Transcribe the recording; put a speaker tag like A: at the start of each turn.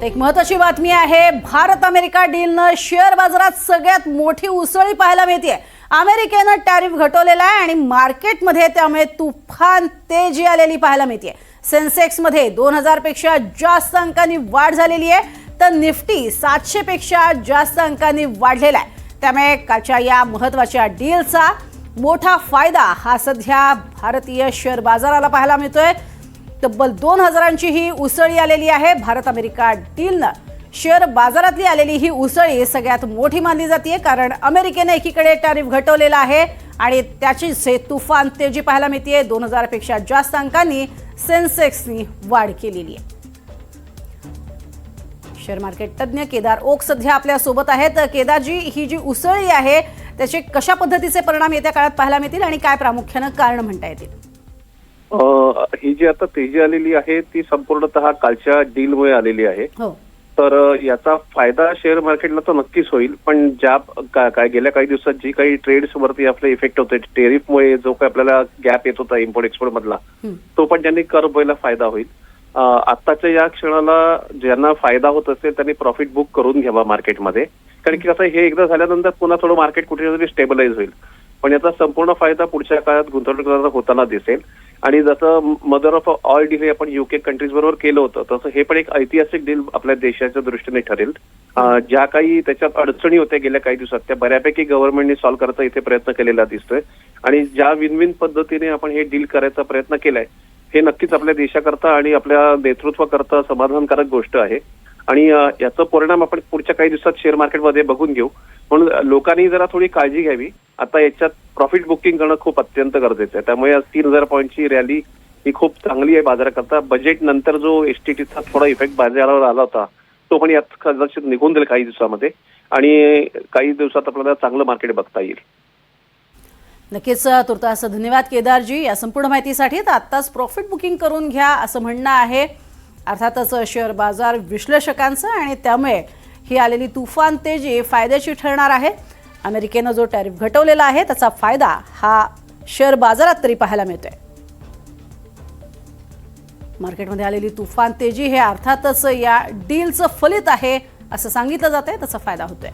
A: एक महत्त्वाची बातमी आहे। भारत अमेरिका डीलनं शेअर बाजारात सगळ्यात मोठी उसळी पाहायला मिळते। अमेरिकेनं टॅरिफ घटवलेला आहे आणि मार्केटमध्ये त्यामुळे तुफान तेजी आलेली पाहायला मिळते। सेन्सेक्स मध्ये 2000 पेक्षा जास्त अंकांनी वाढ झालेली आहे, तर निफ्टी 700 पेक्षा जास्त अंकांनी वाढलेला आहे। त्यामुळे कालच्या या महत्त्वाच्या डीलचा मोठा फायदा हा सध्या भारतीय शेअर बाजाराला पाहायला मिळतोय। तब्बल 2000ची ही उसळी आलेली आहे। भारत अमेरिका डीलनं शेअर बाजारातली आलेली ही उसळी सगळ्यात मोठी मानली जाते, कारण अमेरिकेने एकीकडे टॅरिफ घटवलेला आहे आणि त्याचीच तुफान तेजी पाहायला मिळते। 2000 पेक्षा जास्त अंकांनी सेन्सेक्सनी वाढ केलेली आहे। शेअर मार्केट तज्ञ केदार ओक सध्या आपल्या सोबत आहेत। केदारजी, ही जी उसळी आहे त्याचे कशा पद्धतीचे परिणाम येत्या काळात पाहायला मिळतील आणि काय प्रामुख्याने कारण म्हणता येतील?
B: ही जी आता तेजी आलेली आहे ती संपूर्णतः कालच्या डीलमुळे आलेली आहे। तर याचा फायदा शेअर मार्केटला तर नक्कीच होईल, पण ज्या काय गेल्या काही दिवसात जी काही ट्रेड्स वरती आपले इफेक्ट होते, टेरिफमुळे जो काही आपल्याला गॅप येत होता इम्पोर्ट एक्सपोर्ट मधला, तो पण त्यांनी कर्व व्हायला फायदा होईल। आताच्या या क्षणाला ज्यांना फायदा होत असेल त्यांनी प्रॉफिट बुक करून घ्यावा मार्केटमध्ये, कारण की कसं हे एकदा झाल्यानंतर पुन्हा थोडं मार्केट कुठेतरी स्टेबलाइज होईल, पण याचा संपूर्ण फायदा पुढच्या काळात गुंतवणूकदारांना होताना दिसेल। आणि जसं मदर ऑफ ऑल डील हे आपण युके कंट्रीज बरोबर केलं होतं, तसं हे पण एक ऐतिहासिक डील आपल्या देशाच्या दृष्टीने ठरेल। ज्या काही त्याच्यात अडचणी होत्या गेल्या काही दिवसात त्या बऱ्यापैकी गव्हर्नमेंटने सॉल्व्ह करायचा इथे प्रयत्न केलेला दिसतोय, आणि ज्या विन विन पद्धतीने आपण हे डील करायचा प्रयत्न केलाय हे नक्कीच आपल्या देशाकरता आणि आपल्या नेतृत्वाकरता समाधानकारक गोष्ट आहे। आणि याचा परिणाम आपण पुढच्या काही दिवसात शेअर मार्केटमध्ये बघून घेऊ, म्हणून लोकांनी जरा थोडी काळजी घ्यावी। आता याच्यात प्रॉफिट बुकिंग करणं खूप अत्यंत गरजेचं आहे, त्यामुळे आज 3000 पॉईंटची रॅली ही खूप चांगली आहे बाजाराकरता। बजेट नंतर जो एसटीटीचा थोडा इफेक्ट बाजारावर आला होता तो पण यात कदाचित निघून जाईल काही दिवसामध्ये, आणि काही दिवसात आपल्याला चांगलं मार्केट बघता येईल।
A: नक्कीच तुर्तास धन्यवाद केदारजी या संपूर्ण माहितीसाठी। तर आत्ताच प्रॉफिट बुकिंग करून घ्या असं म्हणणं आहे अर्थातच शेअर बाजार विश्लेषकांचं, आणि त्यामुळे ही आलेली तुफान तेजी फायद्याची ठरणार आहे। अमेरिकेनं जो टॅरिफ घटवलेला आहे त्याचा फायदा हा शेअर बाजारात तरी पाहायला मिळतोय। मार्केटमध्ये आलेली तुफान तेजी हे अर्थातच या डीलचं फलित आहे असं सांगितलं जातंय, त्याचा फायदा होतोय।